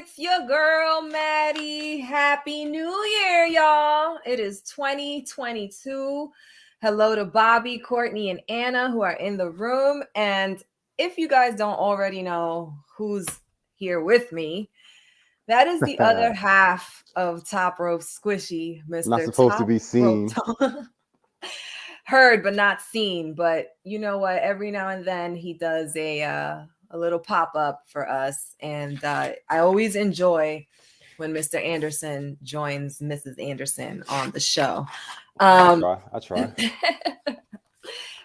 It's your girl, Maddie. Happy New Year, y'all. It is 2022. Hello to Bobby, Courtney, and Anna who are in the room. And if you guys don't already know who's here with me, that is the other half of Top Rope Squishy, Mr. Not supposed to Top be Rope seen. Heard but not seen. But you know what? Every now and then he does a little pop-up for us. And I always enjoy when Mr. Anderson joins Mrs. Anderson on the show. I try.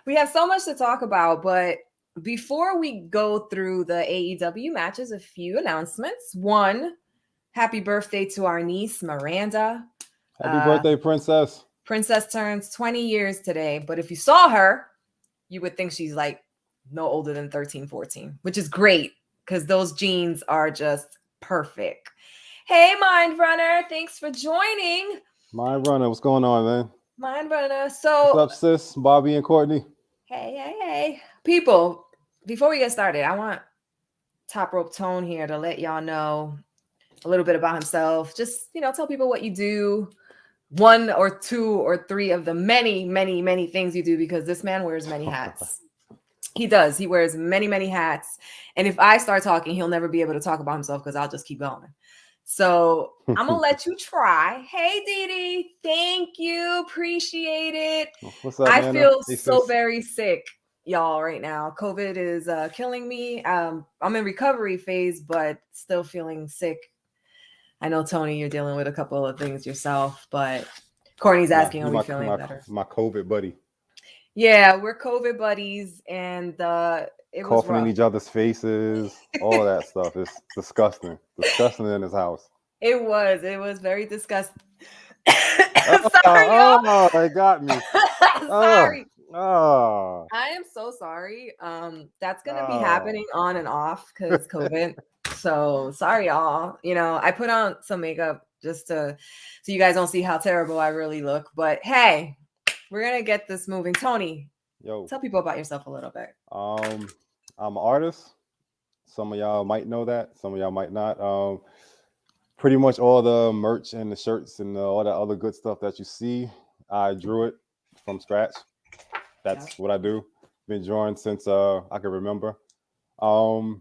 We have so much to talk about, but before we go through the AEW matches, a few announcements. One, happy birthday to our niece, Miranda. Happy birthday, Princess. Princess turns 20 years today, but if you saw her, you would think she's like no older than 13, 14, which is great because those genes are just perfect. Hey, Mind Runner, thanks for joining. Mind Runner, what's going on, man? Mind Runner. So, what's up, sis? Bobby and Courtney. Hey. People, before we get started, I want Top Rope Tone here to let y'all know a little bit about himself. Just, tell people what you do. One or two or three of the many things you do, because this man wears many hats. He does. He wears many hats. And if I start talking, he'll never be able to talk about himself because I'll just keep going. So I'm going to let you try. Hey, Dee. Thank you. Appreciate it. What's up, I Anna? feel Hey, so sis. very sick, y'all, right now. COVID is killing me. I'm in recovery phase, but still feeling sick. I know, Tony, you're dealing with a couple of things yourself, but Courtney's asking, are we feeling better? My COVID buddy. Yeah, we're COVID buddies, and it was coughing rough. in each other's faces, all that stuff. It's disgusting. Disgusting in his house. It was very disgusting. Sorry, y'all. They got me. Sorry. Oh. I am so sorry. That's gonna be happening on and off because COVID. So sorry, y'all. I put on some makeup just so you guys don't see how terrible I really look. But hey, we're gonna get this moving. Tony, tell people about yourself a little bit. I'm an artist. Some of y'all might know that. Some of y'all might not. Pretty much all the merch and the shirts and all that other good stuff that you see, I drew it from scratch. That's what I do. Been drawing since I can remember. I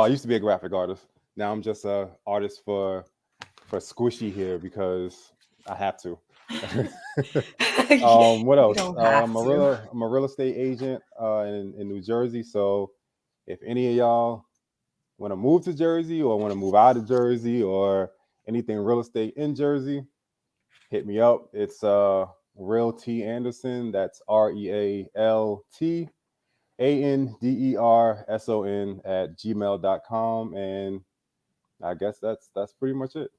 used to be a graphic artist. Now I'm just a artist for Squishy here because I have to. What else? I'm a real estate agent in New Jersey. So if any of y'all want to move to Jersey or want to move out of Jersey or anything real estate in Jersey, hit me up. It's Real T Anderson. That's RealTAnderson @gmail.com. And I guess that's pretty much it.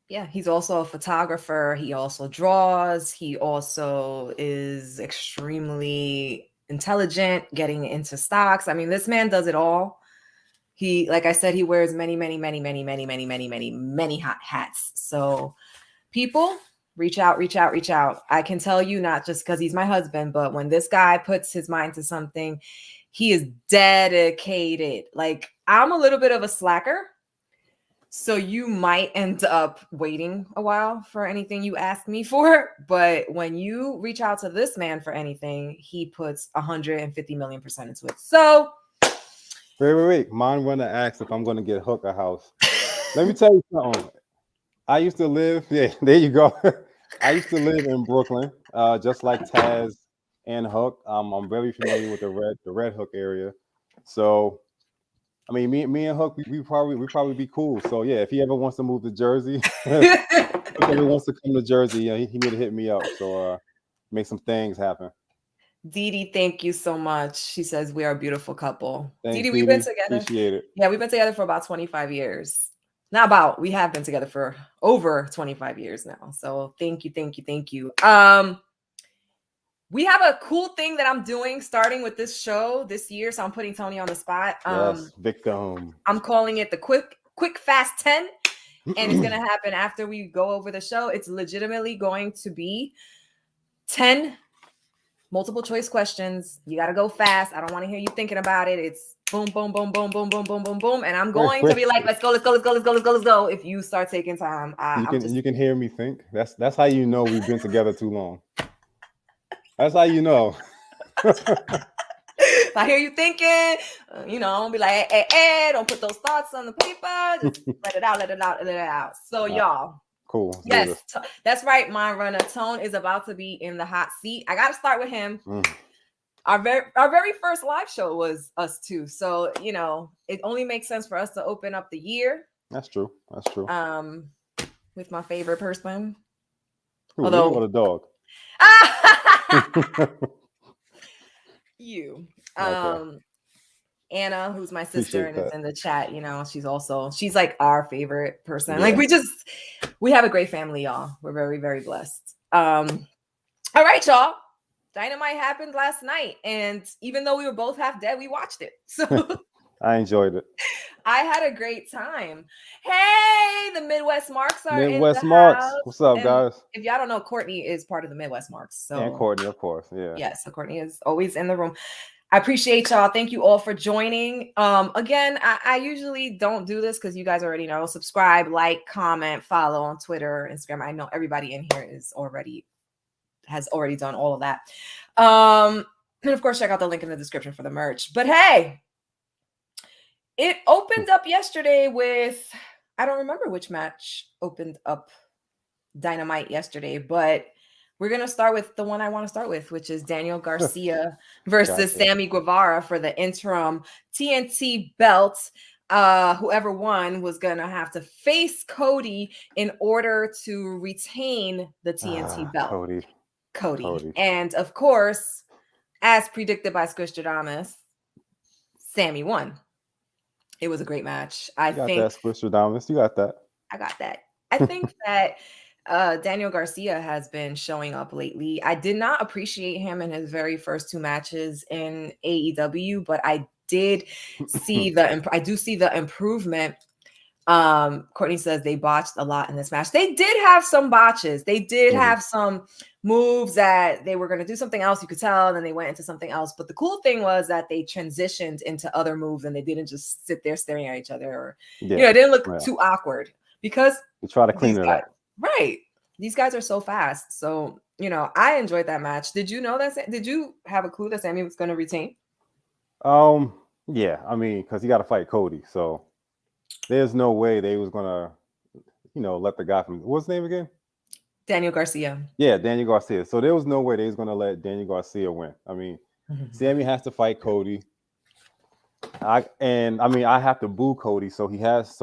Yeah, he's also a photographer. He also draws. He also is extremely intelligent, getting into stocks. I mean, this man does it all. He, like I said, he wears many hot hats. So people, reach out. I can tell you, not just because he's my husband, but when this guy puts his mind to something, he is dedicated. Like, I'm a little bit of a slacker. So you might end up waiting a while for anything you ask me for. But when you reach out to this man for anything, he puts 150 million% into it. So wait. Mine want to ask if I'm going to get Hook a house. Let me tell you something. I used to live, there you go. I used to live in Brooklyn, just like Taz and Hook. I'm very familiar with the Red Hook area. So, I mean, me and Hook, we probably be cool. So yeah, if he ever wants to move to Jersey, if he ever wants to come to Jersey, he need to hit me up. So make some things happen. Dee, thank you so much. She says we are a beautiful couple. Thanks, Dee, we've been together. Appreciate it. Yeah, we've been together for about 25 years. Not about, we have been together for over 25 years now. So thank you. We have a cool thing that I'm doing starting with this show this year. So I'm putting Tony on the spot. Yes, victim. I'm calling it the quick fast 10. And it's going to happen after we go over the show. It's legitimately going to be 10 multiple choice questions. You got to go fast. I don't want to hear you thinking about it. It's boom, boom, boom, boom, boom, boom, boom, boom, boom. And I'm Wait, going to wait. be like, let's go, let's go, let's go, let's go, let's go, let's go. If you start taking time, You can hear me think. That's how you know we've been together too long. That's how you know. If I hear you thinking, I'm gonna be like, hey, don't put those thoughts on the paper. Just let it out, let it out, let it out. So y'all. Cool. Yes, that's right. My runner Tone is about to be in the hot seat. I got to start with him. Our very first live show was us two, so it only makes sense for us to open up the year. That's true. With my favorite person. Who, although me or the dog? You. Okay. Anna, who's my sister and is in the chat, she's like our favorite person. Yeah. Like we have a great family, y'all. We're very, very blessed. All right, y'all. Dynamite happened last night, and even though we were both half dead, we watched it. So I enjoyed it. I had a great time. Hey, the Midwest Marks are Midwest in the Marks. house. What's up, guys? If y'all don't know, Courtney is part of the Midwest Marks. So and Courtney, of course. Yeah. Yes, so Courtney is always in the room. I appreciate y'all. Thank you all for joining. Again, I usually don't do this because you guys already know. Subscribe, like, comment, follow on Twitter, Instagram. I know everybody in here has already done all of that. And of course, check out the link in the description for the merch. But hey, it opened up yesterday with, I don't remember which match opened up Dynamite yesterday, but we're going to start with the one I want to start with, which is Daniel Garcia versus Sammy Guevara for the interim TNT belt. Whoever won was going to have to face Cody in order to retain the TNT belt. Cody. And of course, as predicted by Squishtradamus, Sammy won. It was a great match. I think that Squishtradamus. You got that. I got that. I think that Daniel Garcia has been showing up lately. I did not appreciate him in his very first two matches in AEW, but I did see I do see the improvement. Courtney says they botched a lot in this match. They did have some botches. They did have some moves that they were going to do something else, you could tell, and then they went into something else. But the cool thing was that they transitioned into other moves and they didn't just sit there staring at each other, or it didn't look too awkward because we try to clean it up. Right. These guys are so fast. So, I enjoyed that match. Did you know that? Did you have a clue that Sammy was going to retain? Yeah. I mean, because he got to fight Cody. So there's no way they was going to, let the guy from, what's his name again? Daniel Garcia. Yeah, Daniel Garcia. So there was no way they was going to let Daniel Garcia win. I mean, Sammy has to fight Cody. I have to boo Cody. So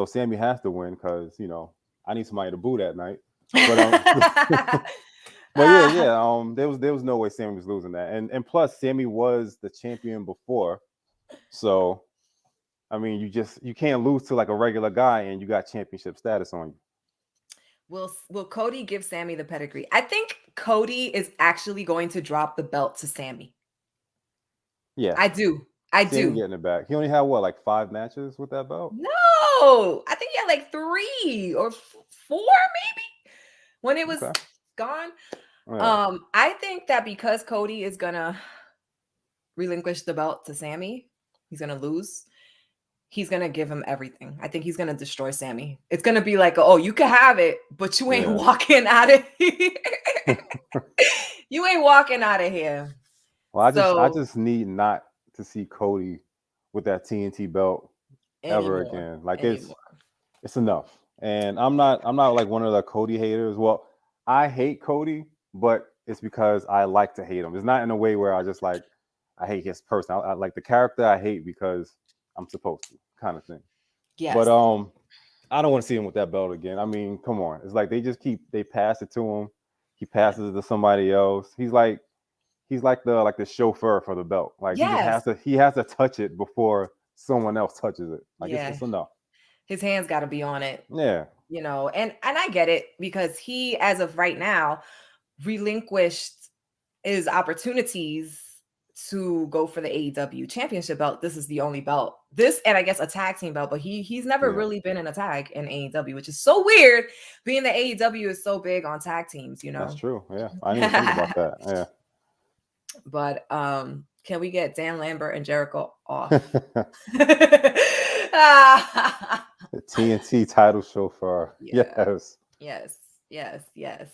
Sammy has to win because, I need somebody to boo that night. But there was no way Sammy was losing that, and plus Sammy was the champion before, so I mean you can't lose to like a regular guy and you got championship status on you. Will Cody give Sammy the pedigree? I think Cody is actually going to drop the belt to Sammy. Yeah, I do. Sammy getting it back. He only had what, 5 matches with that belt? No, I think he had like 3 or 4 maybe when it was gone. Yeah. I think that because Cody is gonna relinquish the belt to Sammy, he's gonna lose. He's gonna give him everything. I think he's gonna destroy Sammy. It's gonna be like, oh, you can have it, but you ain't walking out of here. You ain't walking out of here. Well, I just need not to see Cody with that TNT belt ever again. Like it's enough. And I'm not like one of the Cody haters. Well, I hate Cody, but it's because I like to hate him. It's not in a way where I just like I hate his person. I like the character. I hate because I'm supposed to, kind of thing. Yes. But I don't want to see him with that belt again. I mean, come on. It's like they pass it to him. He passes it to somebody else. He's like the chauffeur for the belt. Like he has to touch it before someone else touches it. Like it's enough. His hands got to be on it. Yeah. And I get it because he, as of right now, relinquished his opportunities to go for the AEW championship belt. This is the only belt. This, and I guess a tag team belt, but he's never really been in a tag in AEW, which is so weird, being that AEW is so big on tag teams, That's true. Yeah. I didn't think about that. Yeah. But Can we get Dan Lambert and Jericho off? The TNT title show for Yeah. Yes. Yes. Yes.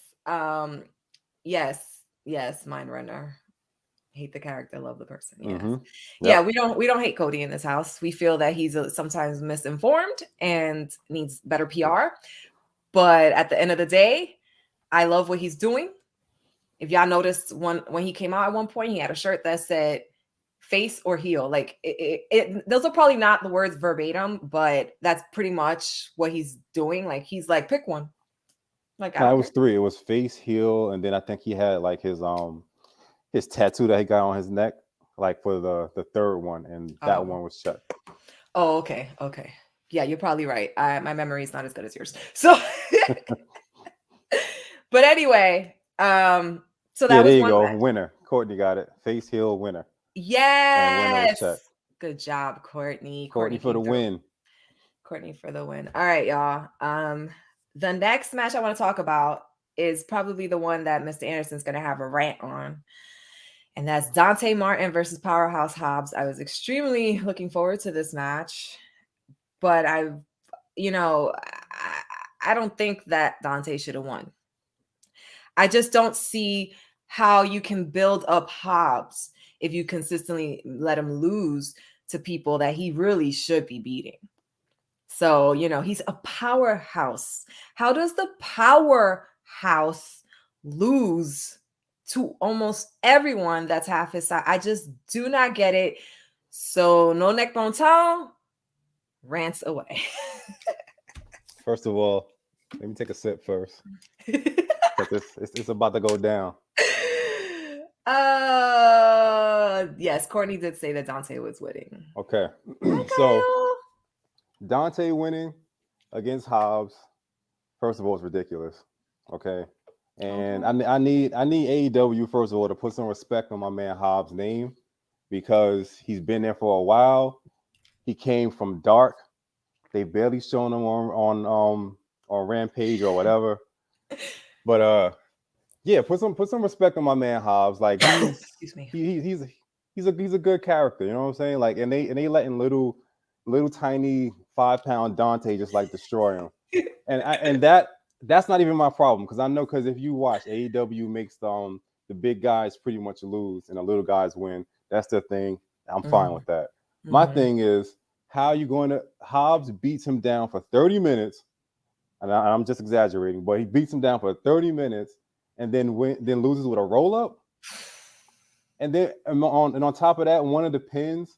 Yes. Mind Runner. Hate the character, love the person. Yes. Mm-hmm. Yeah, Yep. we don't hate Cody in this house. We feel that he's sometimes misinformed and needs better PR. But at the end of the day, I love what he's doing. If y'all noticed when he came out at one point, he had a shirt that said face or heel. Like those are probably not the words verbatim, but that's pretty much what he's doing. Like he's like, pick one. Like I No, it don't was care. 3. It was face, heel, and then I think he had like his tattoo that he got on his neck, like for the third one, and that Oh. one was shut. Oh, okay. Okay. Yeah, you're probably right. My memory is not as good as yours. So but anyway, so Yeah, that was there you one go. match. Winner. Courtney got it. Face, heel, winner. And winner was shut. Yes. Good job, Courtney. Courtney for the came through. win. Courtney for the win. All right, y'all. The next match I want to talk about is probably the one that Mr. Anderson's going to have a rant on. And that's Dante Martin versus Powerhouse Hobbs. I was extremely looking forward to this match, but I don't think that Dante should have won. I just don't see how you can build up Hobbs if you consistently let him lose to people that he really should be beating. So, he's a powerhouse. How does the powerhouse lose to almost everyone that's half his size? I just do not get it. So, no neck bone towel, rants away. First of all, let me take a sip first. Because it's about to go down. Yes, Courtney did say that Dante was winning. Okay. So Dante winning against Hobbs, first of all, is ridiculous. Okay. And I need AEW, first of all, to put some respect on my man Hobbs' name, because he's been there for a while. He came from Dark. They barely shown him on Rampage or whatever. But yeah, put some respect on my man Hobbs. Like excuse me. He's a good character, you know what I'm saying? Like, and they letting little tiny 5-pound Dante just like destroy him. And that's not even my problem, because I know, because if you watch, AEW makes the big guys pretty much lose and the little guys win. That's their thing. I'm fine with that. My thing is, how you going to Hobbs beats him down for 30 minutes, and I'm just exaggerating, but he beats him down for 30 minutes and then loses with a roll up. And then on top of that, one of the pins,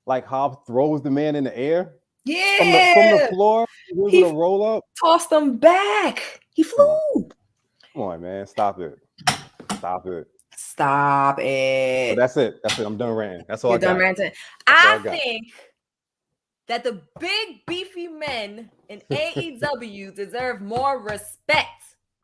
like Hobbs throws the man in the air. Yeah. From the floor, he a roll up. Tossed him back. He flew. Come on, man. Stop it. Stop it. But that's it. I'm done ranting. That's all. You're I got. done ranting. I think that the big beefy men in AEW deserve more respect.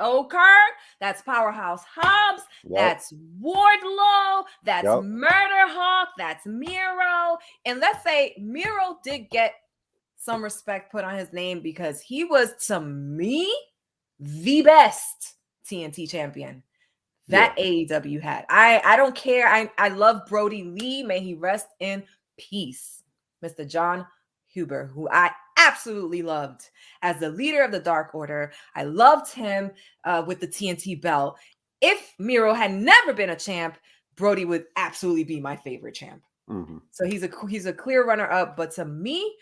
Okay, that's Powerhouse Hobbs. Yep. That's Wardlow. That's Murder Hawk. That's Miro. And let's say Miro did get some respect put on his name, because he was, to me, the best TNT champion that AEW had. I don't care. I love Brody Lee. May he rest in peace. Mr. John Huber, who I absolutely loved as the leader of the Dark Order. I loved him with the TNT belt. If Miro had never been a champ, Brody would absolutely be my favorite champ. So he's a clear runner-up. But to me,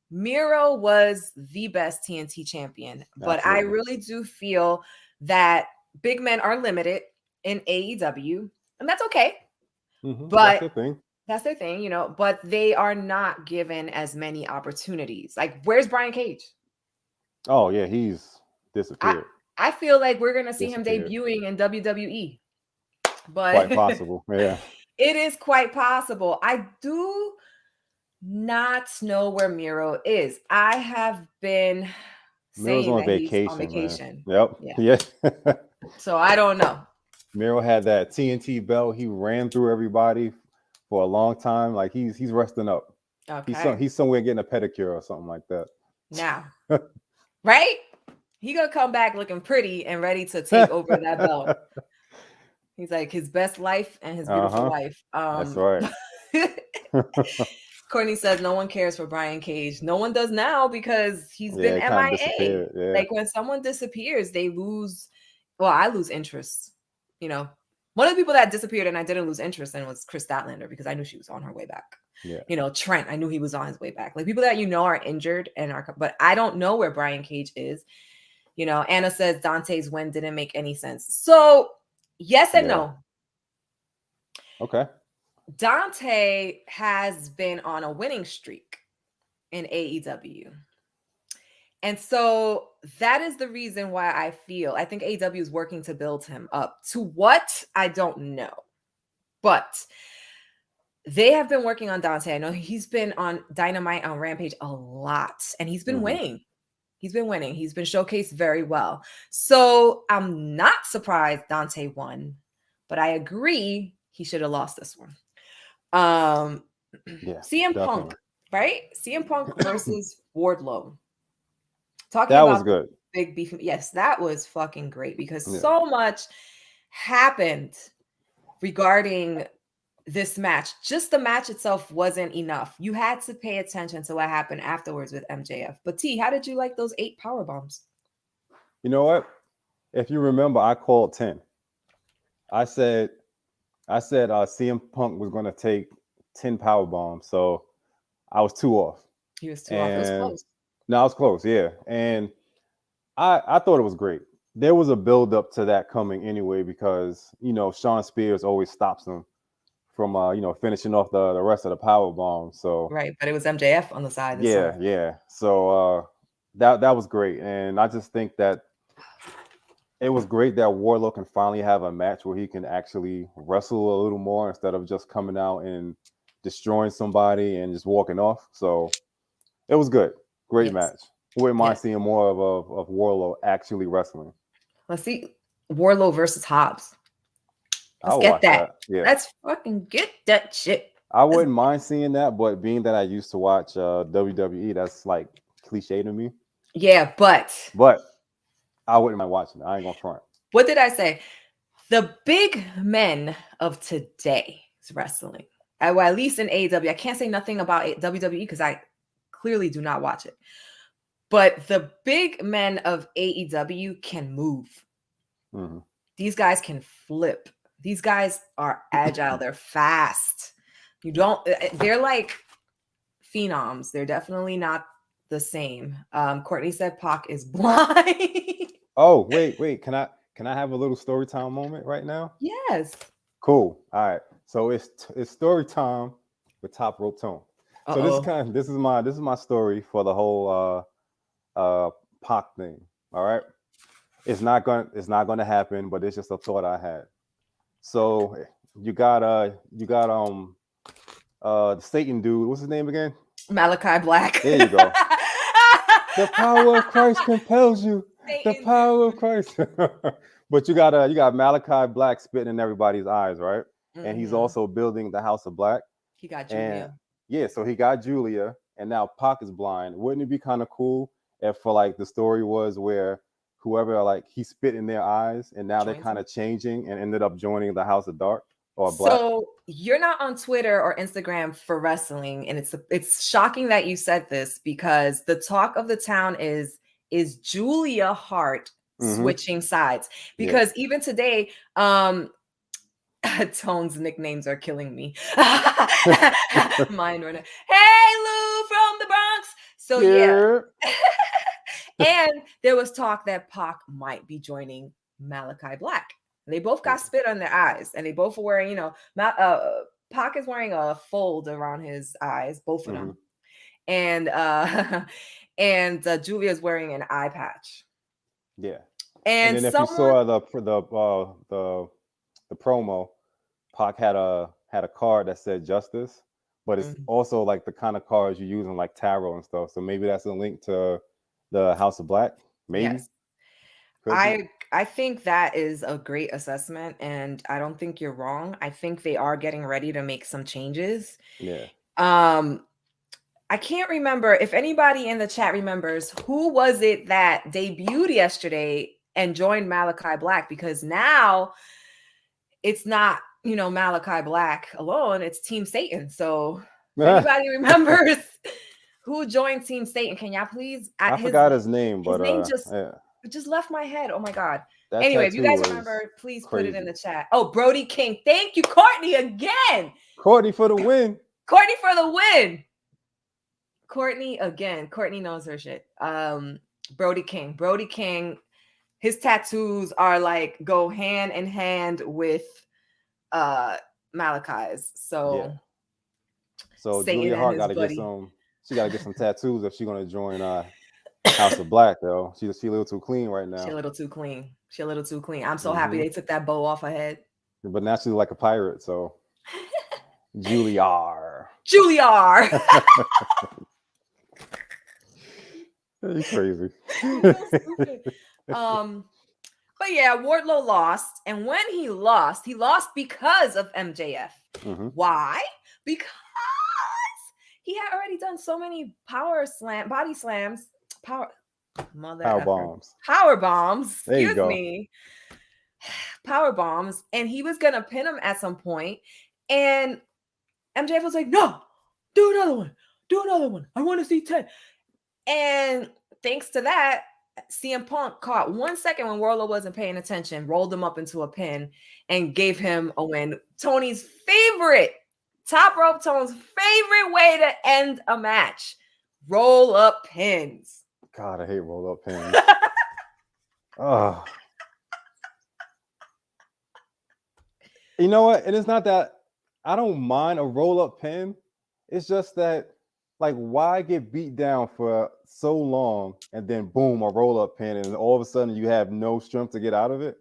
Miro was the best TNT champion. But I really do feel that big men are limited in AEW, and that's okay. But that's their thing, but they are not given as many opportunities. Like, where's Brian Cage? Oh yeah, he's disappeared. I feel like we're gonna see him debuting in WWE, but quite possible. Yeah, it is quite possible. I do not know where Miro is. I have been saying on that vacation, he's on vacation. Man. Yep. Yeah. So I don't know. Miro had that TNT belt. He ran through everybody for a long time. Like, he's resting up. Okay. He's somewhere getting a pedicure or something like that. Now, right? He gonna come back looking pretty and ready to take over that belt. He's like his best life and his beautiful wife. That's right. Courtney says no one cares for Brian Cage. No one does now because he's Yeah, been it kind of MIA. disappeared. Yeah. Like when someone disappears, they lose. Well, I lose interest. You know, one of the people that disappeared and I didn't lose interest in was Chris Statlander because I knew she was on her way back. Yeah. You know, Trent, I knew he was on his way back. Like people that you know are injured and are, but I don't know where Brian Cage is. You know, Anna says Dante's win didn't make any sense. So yes and no. Okay. Dante has been on a winning streak in AEW. And so that is the reason why I think AEW is working to build him up. To what? I don't know. But they have been working on Dante. I know he's been on Dynamite, on Rampage a lot, and he's been winning. He's been winning. He's been showcased very well. So I'm not surprised Dante won, but I agree he should have lost this one. CM definitely. Punk, right? CM Punk versus Wardlow. Talking that about was good. Big beef. Yes, that was fucking great because so much happened regarding this match. Just the match itself wasn't enough. You had to pay attention to what happened afterwards with MJF. But T, how did you like those 8 power bombs? You know what? If you remember, I called 10. I said CM Punk was going to take 10 power bombs. So I was 2 off. He was 2 off. It was close. No, I was close. Yeah. And I thought it was great. There was a build up to that coming anyway, because, you know, Shawn Spears always stops him from, you know, finishing off the rest of the power bombs. So right. But it was MJF on the side. Yeah. So that was great. And I just think that it was great that Warlow can finally have a match where he can actually wrestle a little more instead of just coming out and destroying somebody and just walking off. So it was good. Great match. Wouldn't mind seeing more of Warlow actually wrestling. Let's see Warlow versus Hobbs. Let's get that. Yeah. Let's fucking get that shit. I wouldn't mind seeing that, but being that I used to watch WWE, that's like cliche to me. Yeah, but I wouldn't mind watching it. I ain't gonna front. What did I say? The big men of today's wrestling, well, at least in AEW, I can't say nothing about WWE because I clearly do not watch it. But the big men of AEW can move. Mm-hmm. These guys can flip. These guys are agile. They're fast. They're like phenoms. They're definitely not the same. Courtney said Pac is blind. Oh, wait. Can I have a little story time moment right now? Yes. Cool. All right. So it's story time with Top Rope Tone. So this is my story for the whole Pac thing. All right. It's not gonna happen, but it's just a thought I had. So you got the Satan dude. What's his name again? Malachi Black. There you go. The power of Christ compels you. Satan. The power of Christ. But you got Malachi Black spitting in everybody's eyes, right? Mm-hmm. And he's also building the House of Black. He got Julia. So he got Julia, and now Pac is blind. Wouldn't it be kind of cool if, for like, the story was where whoever, like, he spit in their eyes, and now they're kind of changing and ended up joining the House of Dark or Black? So you're not on Twitter or Instagram for wrestling, and it's shocking that you said this because the talk of the town is Julia Hart switching sides, because even today, Tone's nicknames are killing me. Mine right now. Hey Lou from the Bronx. So yeah. And there was talk that Pac might be joining Malachi Black. They both got spit on their eyes, and they both were wearing, Pac is wearing a fold around his eyes, both of them, and Julia's wearing an eye patch. Yeah, and then if you saw the promo, Pac had a card that said justice, but it's also like the kind of cards you use in like tarot and stuff. So maybe that's a link to the House of Black. Maybe. Yes. I think that is a great assessment, and I don't think you're wrong. I think they are getting ready to make some changes. Yeah. I can't remember if anybody in the chat remembers who was it that debuted yesterday and joined Malachi Black, because now it's not Malachi Black alone, it's Team Satan. So if anybody remembers who joined Team Satan, can y'all please? I forgot his name, his but name yeah. just left my head. Oh my God. That Anyway, if you guys tattoo remember, please put crazy. it in the chat. Oh, Brody King. Thank you, Courtney, again. Courtney for the win. Courtney for the win. Courtney again. Courtney knows her shit. Brody King. His tattoos are like go hand in hand with Malachi's. So Yeah. So Satan Julia and Hart his got to get buddy. some. She got to get some tattoos if she's gonna join House of Black, though. She a little too clean right now. She a little too clean. I'm so happy they took that bow off her head. But now she's like a pirate, so Juliar. You're crazy. So stupid. But yeah, Wardlow lost, and when he lost because of MJF. Mm-hmm. Why? Because he had already done so many body slams, power bombs. Excuse me. Power bombs, and he was gonna pin him at some point, and MJF was like, "No, do another one. I want to see 10." And thanks to that, CM Punk caught 1 second when Warlow wasn't paying attention, rolled him up into a pin, and gave him a win. Tony's favorite, Top Rope Tone's favorite way to end a match: roll up pins. God, I hate roll up pins. Oh. You know what? It is not that I don't mind a roll up pin. It's just that, like, why get beat down for so long and then boom, a roll up pin, and all of a sudden you have no strength to get out of it?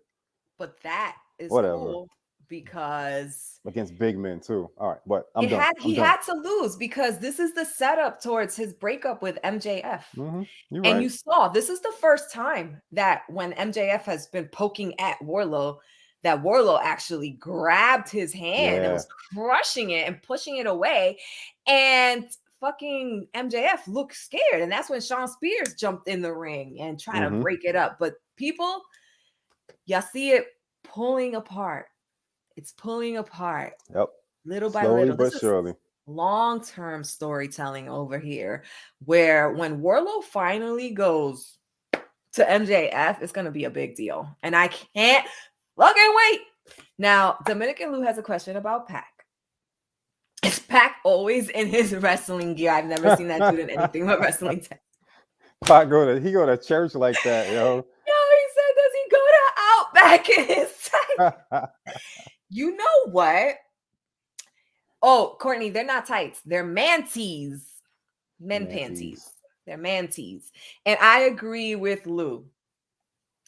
But that is cool because against big men too. All right, but he had to lose because this is the setup towards his breakup with MJF. Mm-hmm. You're and right. You saw this is the first time that when MJF has been poking at Warlow, that Warlow actually grabbed his hand and was crushing it and pushing it away. And fucking MJF looked scared. And that's when Shawn Spears jumped in the ring and tried to break it up. But people, y'all see it pulling apart. It's pulling apart. Yep. Little by Slowly little. But surely. Long-term storytelling over here, where when Warlow finally goes to MJF, it's going to be a big deal. And I can't fucking wait. Now, Dominican Lou has a question about Pac. Is Pac always in his wrestling gear? I've never seen that dude in anything but wrestling. Pac go to church like that, yo. He said, does he go to Outback in his tights? You know what? Oh, Courtney, they're not tights. They're mantees. Panties. They're mantees. And I agree with Lou.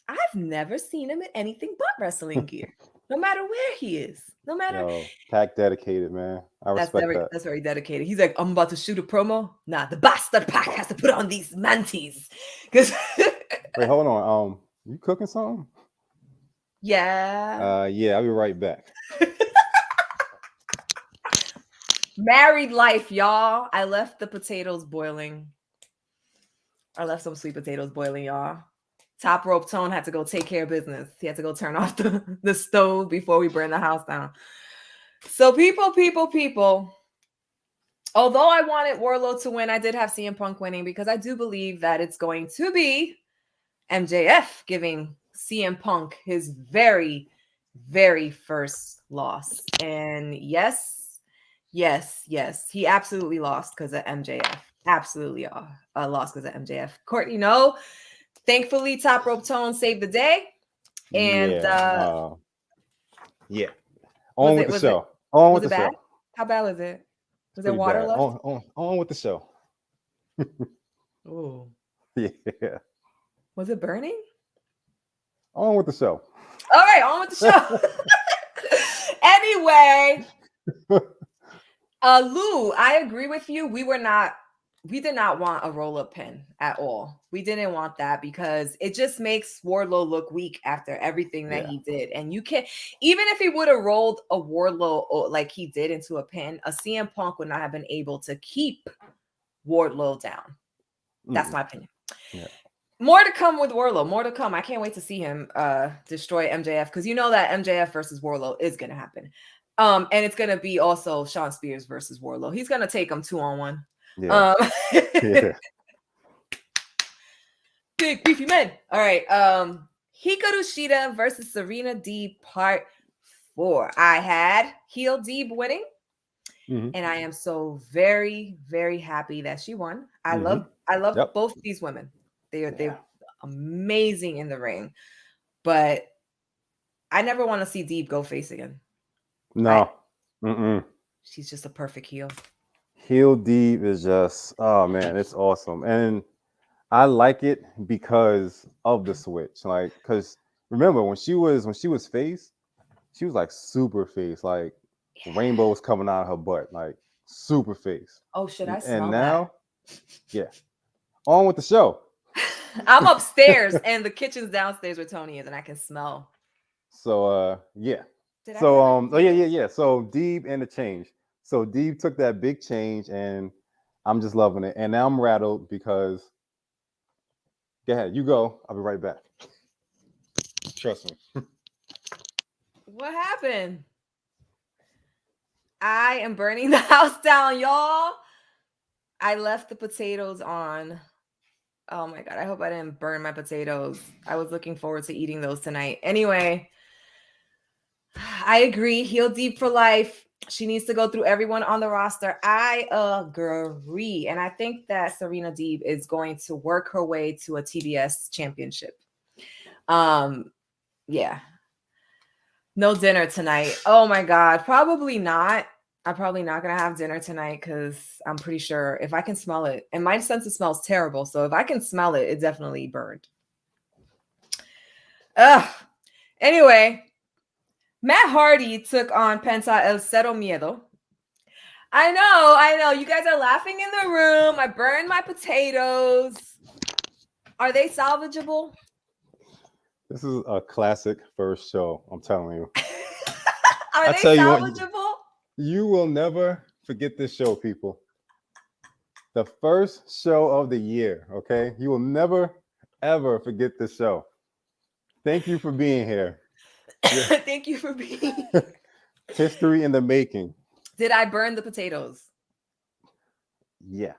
I've never seen him in anything but wrestling gear. No matter where he is. No matter. Yo, Pac dedicated, man. I respect that. That's very dedicated. He's like, I'm about to shoot a promo. Nah, the bastard Pac has to put on these mantees. Wait, hold on. You cooking something? Yeah. Yeah, I'll be right back. Married life, y'all. I left the potatoes boiling. I left some sweet potatoes boiling, y'all. Top Rope Tone had to go take care of business. He had to go turn off the stove before we burn the house down. So people. Although I wanted Warlow to win, I did have CM Punk winning because I do believe that it's going to be MJF giving CM Punk his very, very first loss. And yes, he absolutely lost because of MJF. Absolutely lost because of MJF. Courtney, no. Thankfully, Top Rope Tone saved the day. And on with the show. On with the show. How bad was it? Was there water left? On with the show. Oh. Yeah. Was it burning? On with the show. All right, on with the show. Anyway, Lou, I agree with you. We did not want a roll-up pin at all. We didn't want that because it just makes Warlow look weak after everything that he did. And you can't, even if he would have rolled a Warlow like he did into a pin, a CM Punk would not have been able to keep Wardlow down. That's my opinion. Yeah. More to come with Warlow. More to come. I can't wait to see him destroy MJF because you know that MJF versus Warlow is going to happen. And it's gonna be also Sean Spears versus Warlow. He's gonna take him 2-on-1. Yeah. Yeah. Big beefy men. All right. Hikaru Shida versus Serena Deeb Part 4. I had Heel Deeb winning, Mm-hmm. and I am so very, very happy that she won. I love Yep. both these women. They're Yeah. amazing in the ring, but I never want to see Deeb go face again. No. Mm-mm. She's just a perfect heel. Heel Deep is just, oh man, it's awesome. And I like it because of the switch. Like, because remember when she was face, she was like super face, like rainbows coming out of her butt, like super face. Oh, should I smell And that? now, yeah, on with the show. I'm upstairs and the kitchen's downstairs where Tony is, and I can smell. So yeah. Did I So have it? oh yeah. So Deeb and the change. So Deeb took that big change, and I'm just loving it. And now I'm rattled because. Go ahead, you go. I'll be right back. Trust me. What happened? I am burning the house down, y'all. I left the potatoes on. Oh my God. I hope I didn't burn my potatoes. I was looking forward to eating those tonight. Anyway, I agree. Heel Deep for life. She needs to go through everyone on the roster. I agree. And I think that Serena Deeb is going to work her way to a TBS championship. Yeah. No dinner tonight. Oh my God. Probably not. I'm probably not going to have dinner tonight because I'm pretty sure if I can smell it, and my sense of smell is terrible. So if I can smell it, it definitely burned. Ugh. Anyway, Matt Hardy took on Penta El Cero Miedo. I know. You guys are laughing in the room. I burned my potatoes. Are they salvageable? This is a classic first show. I'm telling you. Are they salvageable? You will never forget this show, people. The first show of the year, okay? You will never, ever forget this show. Thank you for being here. Thank you for being here. History in the making. Did I burn the potatoes? Yeah.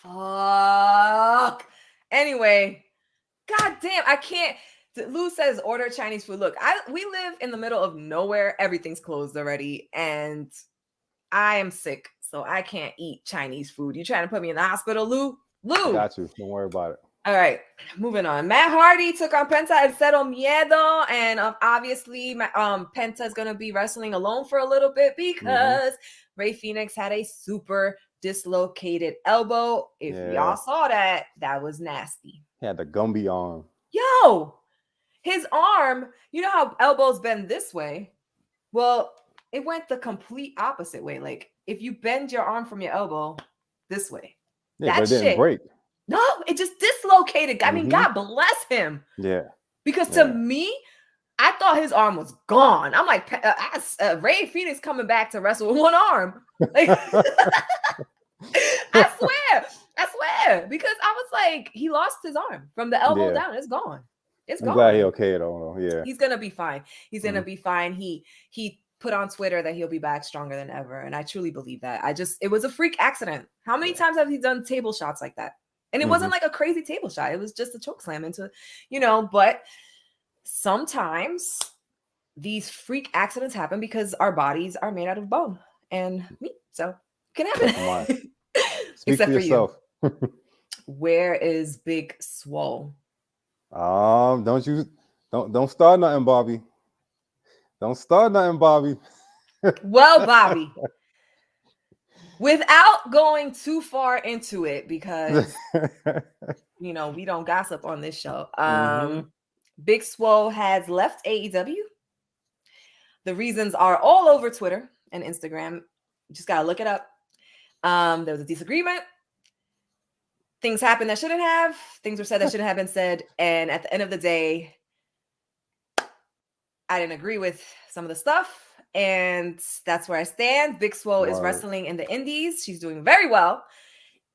Fuck. Anyway, God damn, I can't. Lou says order Chinese food. Look, we live in the middle of nowhere. Everything's closed already, and I am sick, so I can't eat Chinese food. You trying to put me in the hospital, Lou? Lou. Got you. Don't worry about it. All right, moving on. Matt Hardy took on Penta El Cero Miedo, and obviously, Penta is gonna be wrestling alone for a little bit because Rey Fenix had a super dislocated elbow. If y'all saw that, that was nasty. He had the Gumby arm. Yo, his arm. You know how elbows bend this way? Well, it went the complete opposite way. Like if you bend your arm from your elbow this way, yeah, but it didn't break. No, it just dislocated. I mean, God bless him. Yeah. Because to me, I thought his arm was gone. I'm like, Rey Fenix coming back to wrestle with one arm. Like, I swear. Because I was like, he lost his arm from the elbow down. It's gone. I'm glad he's okay though. Yeah. He's gonna be fine. He's gonna be fine. He put on Twitter that he'll be back stronger than ever. And I truly believe that. It was a freak accident. How many times have he done table shots like that? And it wasn't like a crazy table shot. It was just a choke slam into, but sometimes these freak accidents happen because our bodies are made out of bone and meat. So it can happen. Speak for yourself. Where is Big Swole? Don't start nothing, Bobby. Don't start nothing, Bobby. Well, Bobby. Without going too far into it, because we don't gossip on this show. Big Swole has left AEW. The reasons are all over Twitter and Instagram. You just gotta look it up. There was a disagreement. Things happened that shouldn't have. Things were said that shouldn't have been said. And at the end of the day, I didn't agree with some of the stuff. And that's where I stand. Big Swole is wrestling in the indies. She's doing very well.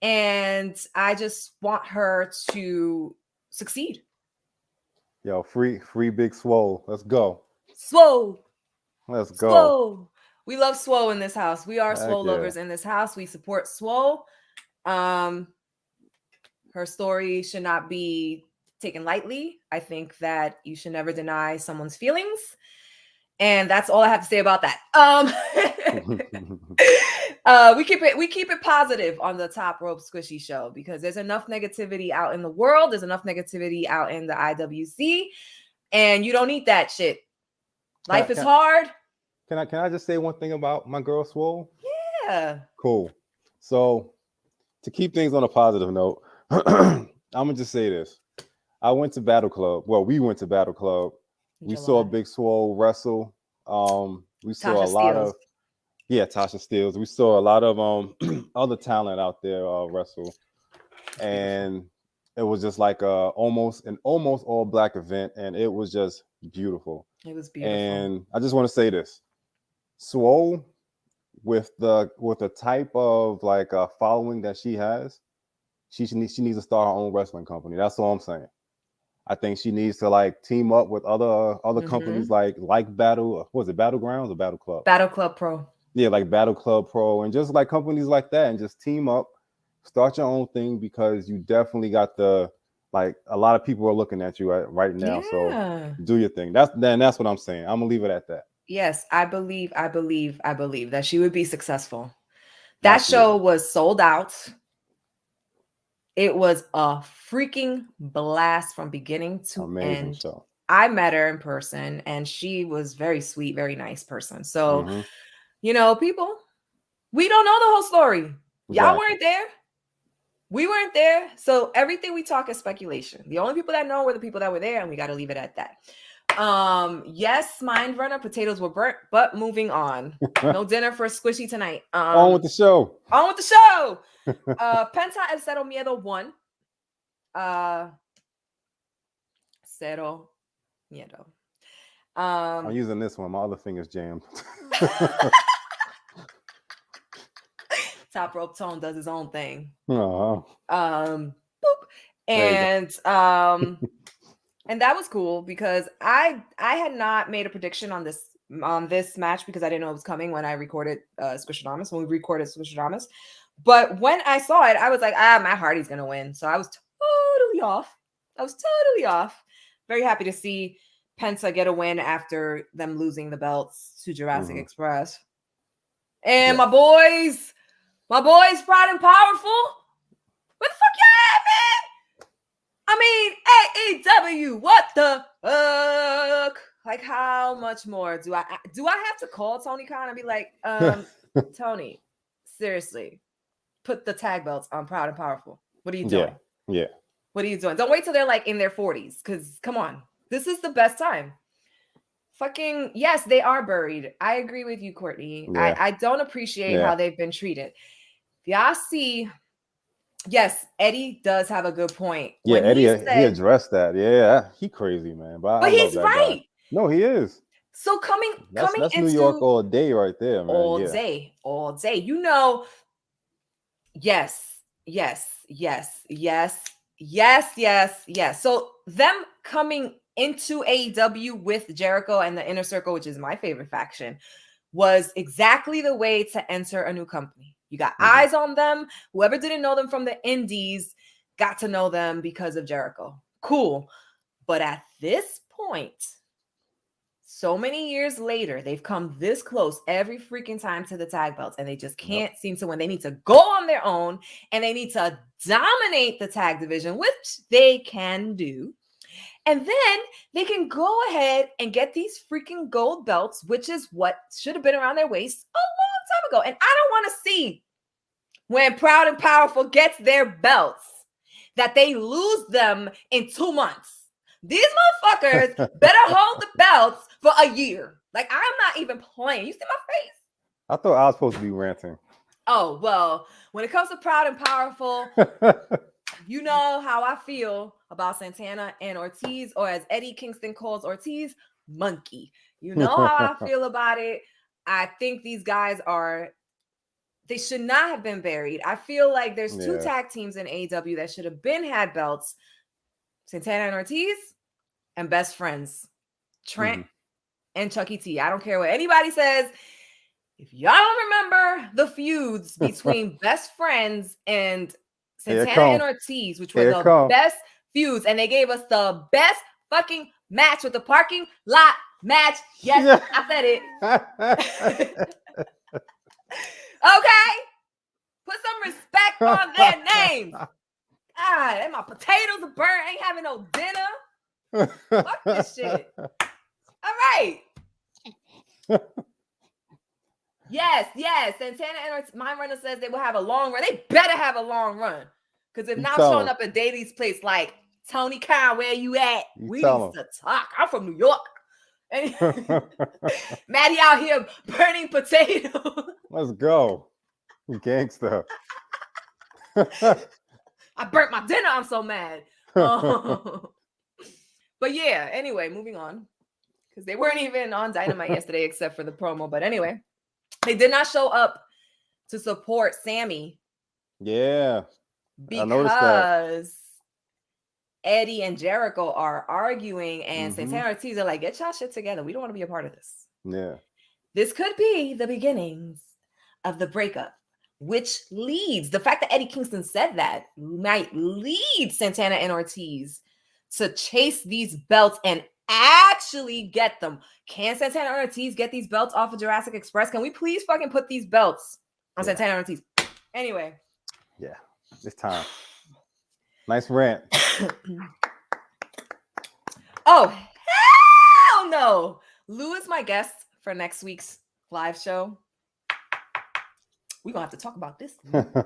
And I just want her to succeed. Yo, free Big Swole. Let's go. Swole. Let's go. Swole. We love Swole in this house. We are Heck Swole yeah. lovers in this house. We support Swole. Her story should not be taken lightly. I think that you should never deny someone's feelings. And that's all I have to say about that. We keep it positive on the Top Rope Squishy show because there's enough negativity out in the world. There's enough negativity out in the IWC, and you don't need that shit. Life is hard. Can I just say one thing about my girl Swole? Yeah. Cool. So to keep things on a positive note, I'm gonna just say this. I went to Battle Club. Well, we went to Battle Club. We saw Big Swole wrestle. We saw a lot of Tasha Steelz. We saw a lot of other talent out there wrestle, and it was just like almost all black event, and it was just beautiful. It was beautiful. And I just want to say this: Swole, with the type of like following that she has, she needs to start her own wrestling company. That's all I'm saying. I think she needs to like team up with other companies like Battle. Was it Battlegrounds or Battle Club? Battle Club Pro. Yeah, like Battle Club Pro, and just like companies like that, and just team up, start your own thing because you definitely got a lot of people are looking at you right now. So do your thing. That's what I'm saying. I'm gonna leave it at that. Yes, I believe that she would be successful. That show was sold out. It was a freaking blast from beginning to end. Show. I met her in person and she was very sweet, very nice person. So, people, we don't know the whole story. Y'all weren't there. We weren't there. So everything we talk is speculation. The only people that know were the people that were there, and we got to leave it at that. Yes, Mind Runner, potatoes were burnt, but moving on. No dinner for Squishy tonight. On with the show. Penta El Cero Miedo won. Cero Miedo. I'm using this one. My other finger's jammed. Top Rope Tone does his own thing. Uh-huh. Boop. And and that was cool because I had not made a prediction on this match because I didn't know it was coming when I recorded Squishadamus, when we recorded Squishadamus. But when I saw it, I was like, Matt Hardy's gonna win. So I was totally off. Very happy to see Penta get a win after them losing the belts to Jurassic Express. And my boys, Proud and Powerful. Where the fuck y'all at, man? I mean, AEW, what the fuck? Like, how much more do I have to call Tony Khan and be like, Tony, seriously, put the tag belts on Proud and Powerful. What are you doing? Yeah. What are you doing? Don't wait till they're like in their 40s, because come on, this is the best time. Fucking yes, they are buried. I agree with you, Courtney. Yeah. I don't appreciate how they've been treated. Y'all see, yes, Eddie does have a good point. Yeah, Eddie, he addressed that. Yeah, he crazy, man. But he's right. Guy. No, he is. So coming that's into New York all day right there, man. All day. Yes. So them coming into AEW with Jericho and the Inner Circle, which is my favorite faction, was exactly the way to enter a new company. You got eyes on them. Whoever didn't know them from the indies got to know them because of Jericho. Cool. But at this point, so many years later, they've come this close every freaking time to the tag belts, and they just can't seem to win. They need to go on their own, and they need to dominate the tag division, which they can do. And then they can go ahead and get these freaking gold belts, which is what should have been around their waist a long time ago. And I don't want to see when Proud and Powerful gets their belts that they lose them in 2 months. These motherfuckers better hold the belts for a year. Like, I'm not even playing. You see my face? I thought I was supposed to be ranting. Oh, well, when it comes to Proud and Powerful, you know how I feel about Santana and Ortiz, or as Eddie Kingston calls Ortiz, monkey. You know how I feel about it. I think these guys they should not have been buried. I feel like there's 2 tag teams in AEW that should have had belts. Santana and Ortiz, and best friends, Trent and Chucky T. I don't care what anybody says. If y'all don't remember the feuds between Best Friends and Santana and Ortiz, which were the best feuds, and they gave us the best fucking match with the parking lot match. Yes, I said it. Okay? Put some respect on their names. God, and my potatoes are burnt. I ain't having no dinner. Fuck this shit. All right. Yes. Santana and Mind Runner says they will have a long run. They better have a long run. Because if not showing up at Daily's place like, Tony Khan, where you at? We need to talk. I'm from New York. And Maddie out here burning potatoes. Let's go. Gangster. I burnt my dinner. I'm so mad. But yeah, anyway, moving on. Because they weren't even on Dynamite yesterday except for the promo. But anyway, they did not show up to support Sammy. Yeah. Because Eddie and Jericho are arguing and Santana and Ortiz are like, get y'all shit together. We don't want to be a part of this. Yeah. This could be the beginnings of the breakup, which leads, the fact that Eddie Kingston said that might lead Santana and Ortiz to chase these belts and actually get them. Can Santana and Ortiz get these belts off of Jurassic Express? Can we please fucking put these belts on Santana and Ortiz? Anyway. Yeah, it's time. Nice rant. Oh, hell no. Lou is my guest for next week's live show. We're going to have to talk about this. We're going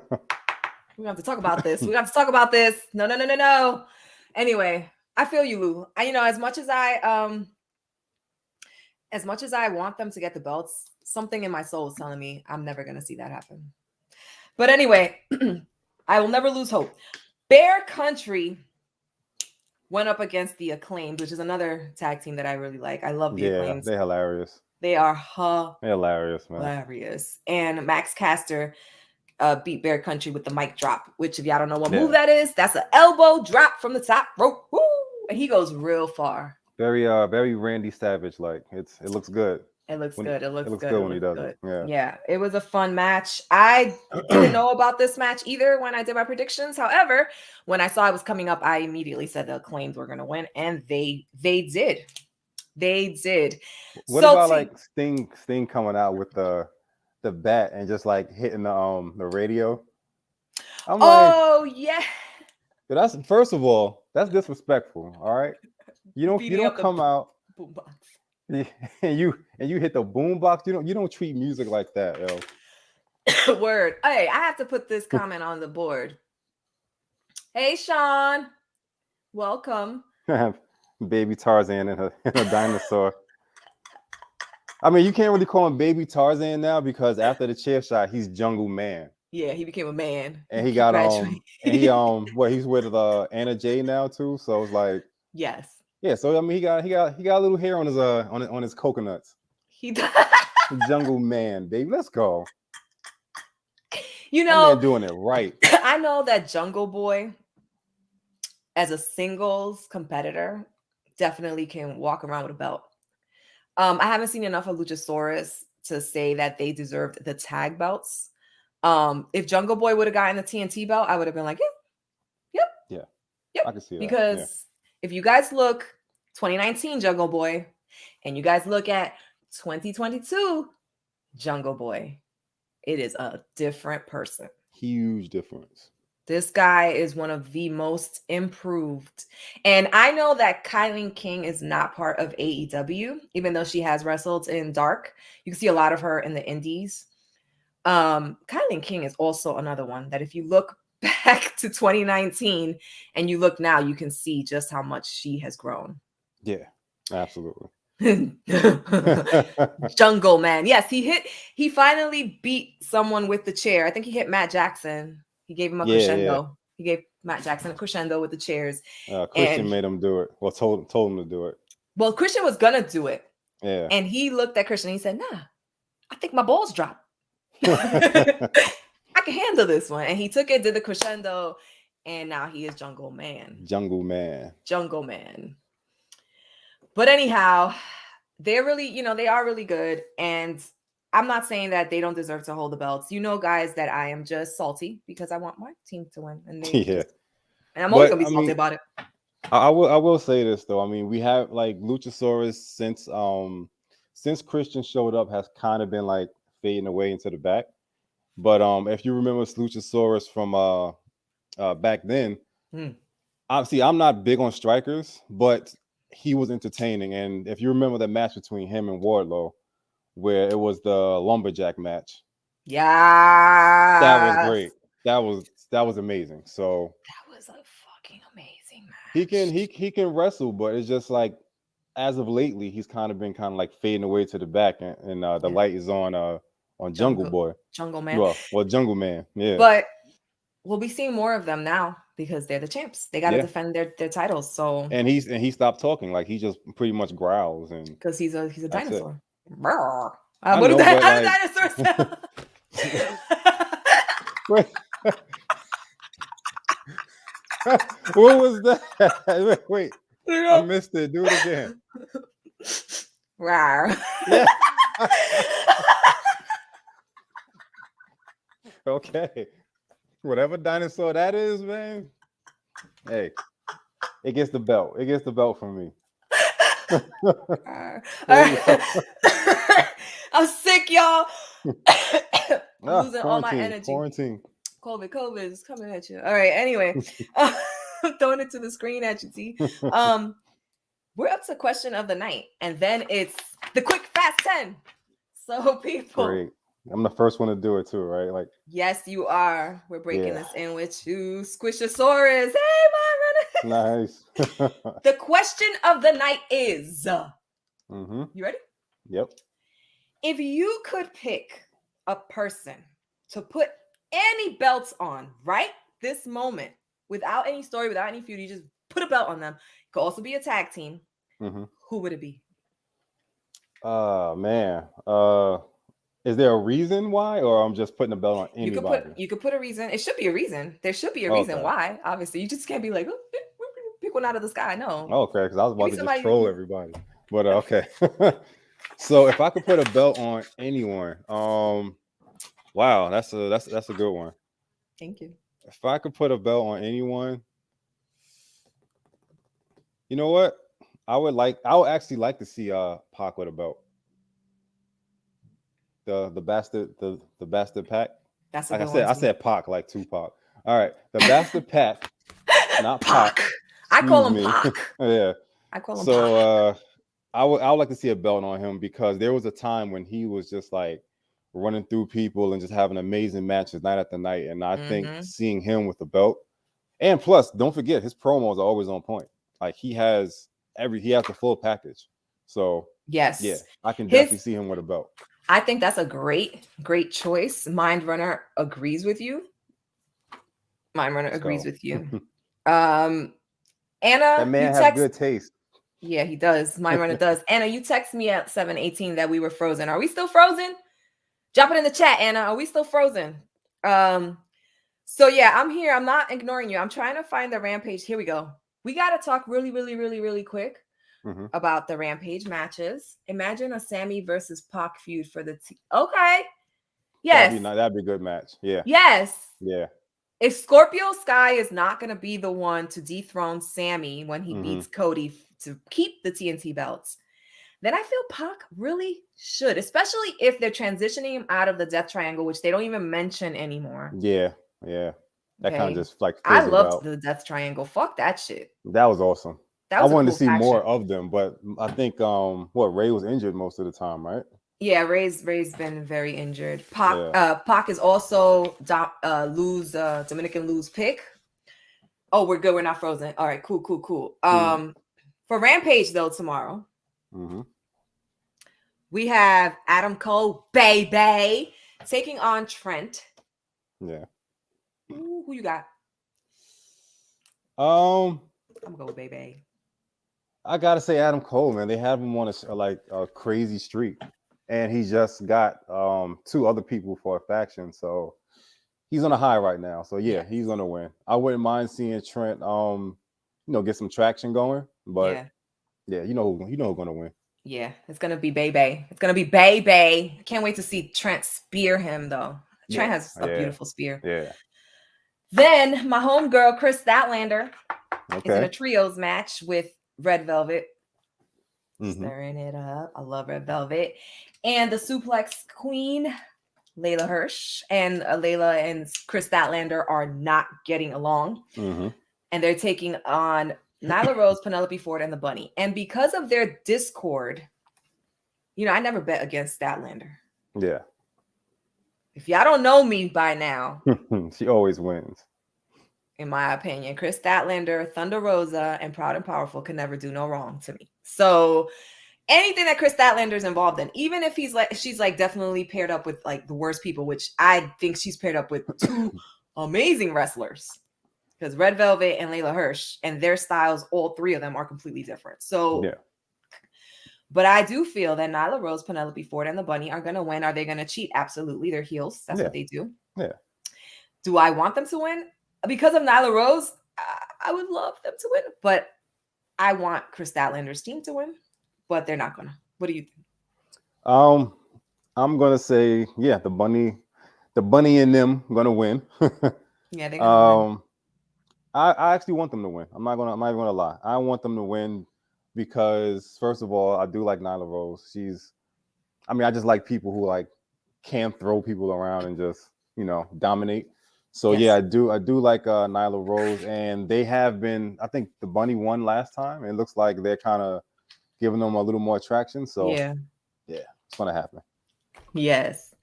to have to talk about this. We have to talk about this. No. Anyway, I feel you, Lou. As much as I want them to get the belts, something in my soul is telling me I'm never going to see that happen. But anyway, I will never lose hope. Bear Country went up against the Acclaimed, which is another tag team that I really like. I love the Acclaimed. They're hilarious. They are hilarious, man. Hilarious. And Max Caster beat Bear Country with the mic drop, which if y'all don't know what move that is, that's an elbow drop from the top rope. Woo! And he goes real far. Very Randy Savage like. It looks good. It looks good. It looks good when he does it. Yeah, it was a fun match. I didn't know about this match either when I did my predictions. However, when I saw it was coming up, I immediately said the Acclaimed were going to win, and they did. They did. What about like Sting coming out with the bat and just like hitting the radio? Yeah. That's first of all, that's disrespectful. All right, you don't come out. Boombox. And you hit the boombox. You don't treat music like that, yo. Word. Hey, I have to put this comment on the board. Hey, Sean. Welcome. Baby Tarzan and a dinosaur. I mean, you can't really call him Baby Tarzan now because after the chair shot, he's Jungle Man. Yeah, he became a man. And he got he's with Anna Jay now too. So it's like yes. Yeah, so I mean, he got a little hair on his coconuts. He does. Jungle Man, baby, let's go. Man doing it right. I know that Jungle Boy, as a singles competitor, definitely can walk around with a belt. I haven't seen enough of Luchasaurus to say that they deserved the tag belts. If Jungle Boy would have gotten the TNT belt, I would have been like, yep. I can see that. Because if you guys look 2019 Jungle Boy and you guys look at 2022 Jungle Boy, it is a different person. Huge difference. This guy is one of the most improved. And I know that Kylie King is not part of AEW, even though she has wrestled in Dark. You can see a lot of her in the indies. Kylie King is also another one that if you look back to 2019 and you look now, you can see just how much she has grown. Yeah, absolutely. Jungle Man. Yes, he finally beat someone with the chair. I think he hit Matt Jackson. He gave him a crescendo. Yeah. He gave Matt Jackson a crescendo with the chairs. Christian made him do it. Well, told him to do it. Well, Christian was gonna do it. Yeah. And he looked at Christian and he said, nah, I think my balls dropped. I can handle this one. And he took it, did the crescendo, and now he is Jungle Man. Jungle Man. Jungle Man. But anyhow, they're really, they are really good. And I'm not saying that they don't deserve to hold the belts. Guys, that I am just salty because I want my team to win, and they Yeah, and I'm always but gonna be I salty mean, about it. I will say this though. I mean, we have like Luchasaurus since Christian showed up has kind of been like fading away into the back. But if you remember Luchasaurus from back then, Hmm. obviously I'm not big on strikers, but he was entertaining. And if you remember the match between him and Wardlow, where it was the lumberjack match, that was Yeah, great. That was amazing. So that was a fucking amazing he can match. he can wrestle, but it's just like as of lately he's kind of like fading away to the back, and the Yeah, light is on Jungle jungle, Boy. jungle man. Well, Jungle Man. Yeah, But we'll be seeing more of them now because they're the champs. They got to yeah. defend their titles. So And he stopped talking. Like he just pretty much growls, and because he's a that's it. dinosaur. Brr. I What is know, that? but How do like, dinosaurs sound? wait, what was that? Wait, I missed it. Do it again. Rawr. Yeah. Okay. Whatever dinosaur that is, man. Hey, it gets the belt. It gets the belt from me. There you go. I'm sick, y'all. I'm losing all my Quarantine. energy. Quarantine. COVID is coming at you. All right. Anyway, I'm throwing it to the screen at you, T. We're up to question of the night, and then it's the quick fast 10. So, people. Great. I'm the first one to do it too, right? Like, yes, you are. We're breaking yeah. this in with you, Squishosaurus. Hey, Myron. Nice. The question of the night is, Mm-hmm. you ready? Yep. If you could pick a person to put any belts on right this moment, without any story, without any feud, you just put a belt on them. It could also be a tag team. Mm-hmm. Who would it be? Man. Is there a reason why, or I'm just putting a belt on anybody? You could put a reason. It should be a reason. There should be a reason Okay. why. Obviously, you just can't be like, oh, pick one out of the sky. No. Okay, because I was about to just somebody troll everybody. But okay. So if I could put a belt on anyone, wow, that's a good one. Thank you. If I could put a belt on anyone, you know what? I would actually like to see Pac with a belt. The bastard Pac. That's a Like good I one. said Pac like Tupac. All right, the bastard Pac, not Pac. I call him me. Pac. Yeah. I call him So I would like to see a belt on him because there was a time when he was just like running through people and just having amazing matches night after night. And I think seeing him with the belt, and plus, don't forget his promos are always on point. Like he has the full package. So yes, yeah, I can definitely see him with a belt. I think that's a great choice. Mind Runner agrees with you. Mind Runner agrees with you. Anna, that man has good taste. Yeah, he does. Mind Runner does. Anna, you text me at 7:18 that we were frozen. Are we still frozen? Drop it in the chat, Anna. Are we still frozen? So yeah, I'm here. I'm not ignoring you. I'm trying to find the Rampage. Here we go. We got to talk really, really, really, really quick about the Rampage matches. Imagine a Sammy versus Pac feud for the okay. Yes. That'd be a good match. Yeah. Yes. Yeah. If Scorpio Sky is not going to be the one to dethrone Sammy when he beats Cody to keep the TNT belts, then I feel Pac really should, especially if they're transitioning him out of the Death Triangle, which they don't even mention anymore. Yeah. Yeah. That kind of just like I loved out. the Death Triangle. Fuck that shit. That was awesome. That was I wanted to see more of them, but I think Ray was injured most of the time, right? Yeah, Ray's been very injured. Pac is also Dominican Lou's pick. Oh, we're good. We're not frozen. All right, cool. For Rampage though tomorrow, we have Adam Cole, baby, taking on Trent. Yeah. Ooh, who you got? I'm gonna go with baby. I gotta say Adam Cole, man. They have him on a crazy streak, and he just got 2 other people for a faction, so he's on a high right now. So yeah, he's gonna win. I wouldn't mind seeing Trent, get some traction going, but yeah, you know who's gonna win. Yeah, it's gonna be Bebe. It's gonna be Bebe. Can't wait to see Trent spear him though. Trent Yeah, has a beautiful spear. yeah. Then my homegirl Chris Statlander is in a Okay. trios match with Red Velvet. Mm-hmm. Stirring it up. I love Red Velvet. And the Suplex Queen, Layla Hirsch. And Layla and Chris Statlander are not getting along. Mm-hmm. And they're taking on Nyla Rose, Penelope Ford, and the Bunny. And because of their discord, you know, I never bet against Statlander. Yeah. If y'all don't know me by now, She always wins. in my opinion, Chris Statlander, Thunder Rosa, and Proud and Powerful can never do no wrong to me. So anything that Chris Statlander is involved in, even if she's like definitely paired up with like the worst people, which I think she's paired up with two amazing wrestlers, because Red Velvet and Layla Hirsch, and their styles, all three of them are completely different. So Yeah. But I do feel that Nyla Rose, Penelope Ford, and the Bunny are going to win. Are they going to cheat? Absolutely. They're heels. That's what they do. Yeah. Do I want them to win? Because of Nyla Rose, I would love them to win. But I want Chris Statlander's team to win. But they're not going to. What do you think? I'm going to say, yeah, the Bunny and them going to win. Yeah, they're going to win. I actually want them to win. I'm not even going to lie. I want them to win. Because first of all, I do like Nyla Rose. I just like people who like can throw people around and just, dominate. So yeah, I do like Nyla Rose, and they have been. I think the Bunny won last time. It looks like they're kind of giving them a little more traction. So yeah, it's gonna happen. Yes,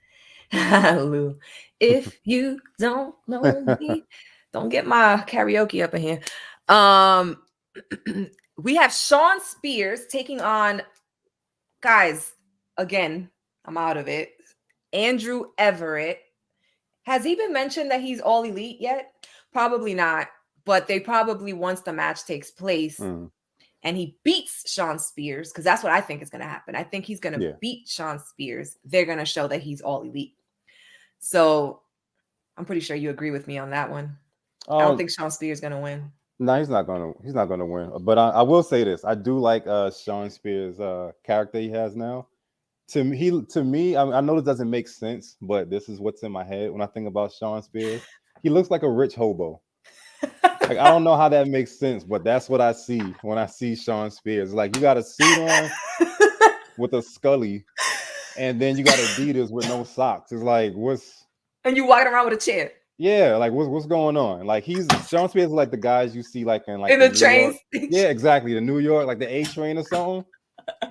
Lou. If you don't know me, don't get my karaoke up in here. We have Shawn Spears taking on, guys, again, I'm out of it, Andrew Everett. Has he been mentioned that he's all elite yet? Probably not, but they probably, once the match takes place and he beats Shawn Spears, because that's what I think is going to happen. I think he's going to beat Shawn Spears. They're going to show that he's all elite. So I'm pretty sure you agree with me on that one. I don't think Shawn Spears is going to win. No, he's not gonna win. But I will say this: I do like Shawn Spears' character he has now. To me, I know this doesn't make sense, but this is what's in my head when I think about Shawn Spears. He looks like a rich hobo. Like, I don't know how that makes sense, but that's what I see when I see Shawn Spears. Like, you got a suit on with a Scully, and then you got Adidas with no socks. It's like, what's? And you walking around with a chair. Yeah, like what's going on? Like, Shawn Spears is like the guys you see like in the trains. Yeah, exactly. The New York, like the A train or something.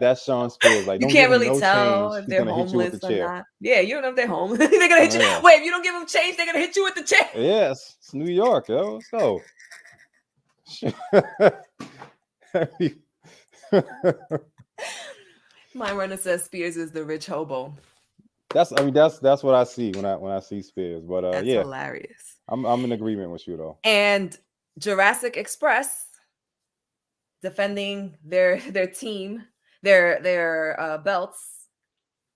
That's Shawn Spears. Like, you can't really tell if they're homeless or not. Yeah, you don't know if they're homeless. They're gonna hit you. Yeah. Wait, if you don't give them change, they're gonna hit you with the chair. Yes, it's New York, yo. So. My runner says Spears is the rich hobo. That's what I see when I see Spears. But that's hilarious. I'm in agreement with you though. And Jurassic Express defending their team, their belts.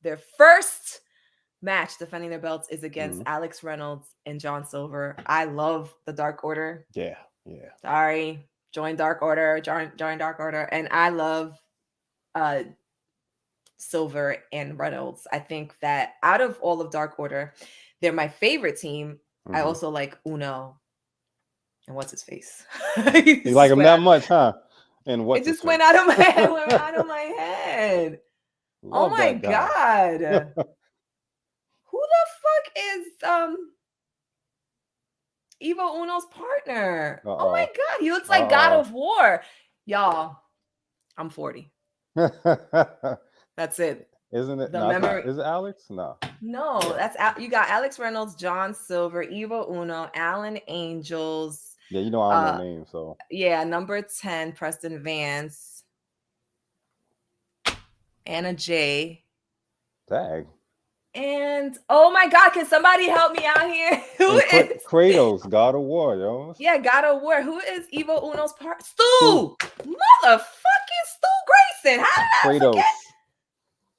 Their first match defending their belts is against Alex Reynolds and John Silver. I love the Dark Order. Yeah. Sorry, join Dark Order, join Dark Order, and I love Silver and Reynolds. I think that out of all of Dark Order, they're my favorite team. I also like Uno. And what's his face? You like him that much, huh? And what? It just went out of my head. Oh my God. Who the fuck is Evo Uno's partner? Oh my God. He looks like God of War. Y'all, I'm 40. That's it. Isn't it? Is it Alex? No. No, you got Alex Reynolds, John Silver, Evo Uno, Alan Angels. Yeah, I don't know names, so. Yeah, number 10, Preston Vance, Anna J. Tag. And oh my God, can somebody help me out here? Who is Kratos, God of War, yo? Yeah, God of War. Who is Evo Uno's part? Stu! Motherfucking Stu Grayson. How did I forget?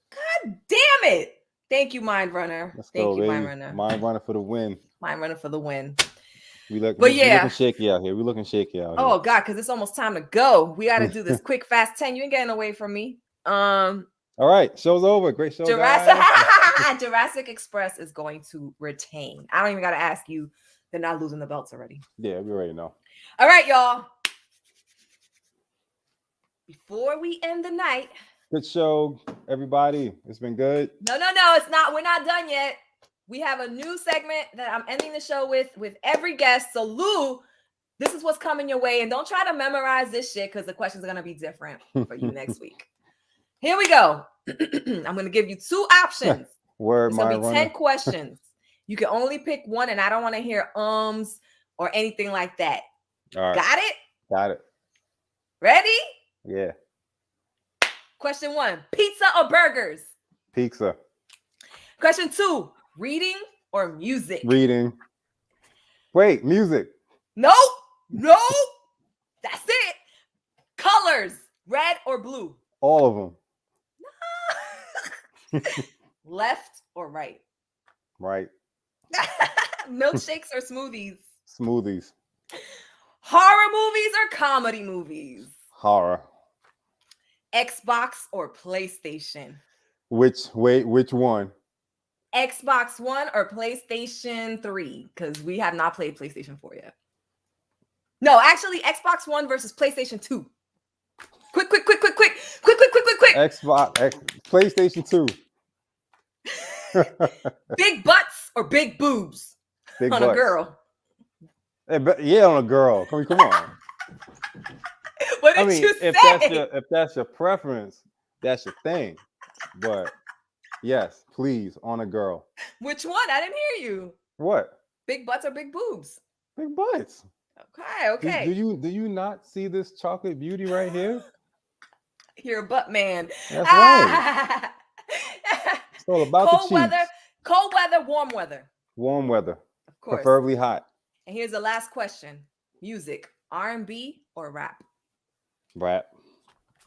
God damn it. Thank you, Mind Runner. Thank you, Mind Runner. Mind Runner for the win. Mind Runner for the win. We looking shaky out here. Oh God, because it's almost time to go. We got to do this quick, fast 10. You ain't getting away from me. Um, All right, show's over. Great show, Jurassic guys. Jurassic Express is going to retain. I don't even got to ask you. They're not losing the belts already. Yeah, we already know. All right, y'all. Before we end the night. Good show, everybody. It's been good. No, it's not. We're not done yet. We have a new segment that I'm ending the show with every guest. So, Lou, this is what's coming your way. And don't try to memorize this shit because the questions are going to be different for you next week. Here we go. I'm going to give you 2 options. Word, It's going to be 10 questions. You can only pick one, and I don't want to hear or anything like that. All right. Got it? Got it. Ready? Yeah. Question 1, pizza or burgers? Pizza. Question 2, reading or music? Reading. Wait, music. Nope. That's it. Colors, red or blue? All of them. Left or right? Right. Milkshakes or smoothies? Smoothies. Horror movies or comedy movies? Horror. Xbox or PlayStation? Which one? Xbox One or PlayStation 3? Because we have not played PlayStation 4 yet. No, actually, Xbox One versus PlayStation 2. Quick. PlayStation 2. Big butts or big boobs? Big on butts. A girl. Yeah, on a girl. Come on. What did you say? If that's your preference, that's your thing. But yes, please, on a girl. Which one? I didn't hear you. What? Big butts or big boobs? Big butts. Okay. Do you not see this chocolate beauty right here? You're a butt man. That's right. It's all about cold the cheeks. Cold weather, warm weather. Warm weather. Of course. Preferably hot. And here's the last question. Music, R&B or rap? Rap.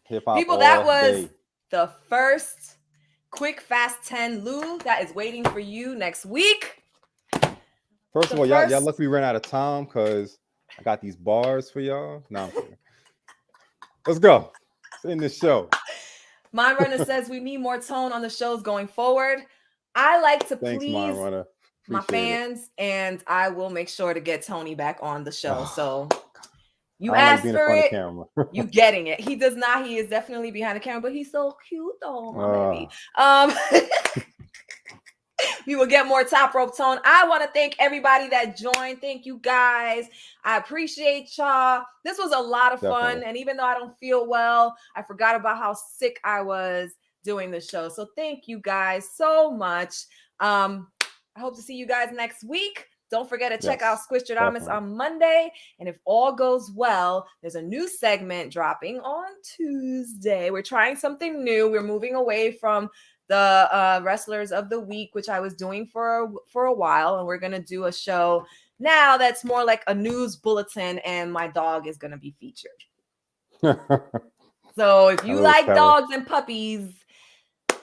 Hip hop. People, that was the first quick fast 10 Lou that is waiting for you next week. First of all, y'all lucky we ran out of time because I got these bars for y'all. No, I'm kidding. Let's go. Let's end this show. Mind Runner says we need more tone on the shows going forward. I like to please my fans, and I will make sure to get Tony back on the show. So you asked for it. You getting it. He does not. He is definitely behind the camera, but he's so cute though, my baby. We will get more Top Rope Tone. I want to thank everybody that joined. Thank you guys. I appreciate y'all. This was a lot of fun. And even though I don't feel well, I forgot about how sick I was doing the show. So thank you guys so much. I hope to see you guys next week. Don't forget to check out Squishtradamus on Monday. And if all goes well, there's a new segment dropping on Tuesday. We're trying something new. We're moving away from the wrestlers of the week, which I was doing for a while, and we're gonna do a show now that's more like a news bulletin, and my dog is gonna be featured. So if you like dogs and puppies,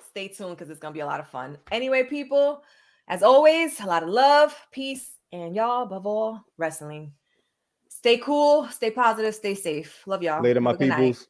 stay tuned because it's gonna be a lot of fun. Anyway, people, as always, a lot of love, peace, and y'all, above all, wrestling. Stay cool, stay positive, stay safe. Love y'all. Later, my peoples.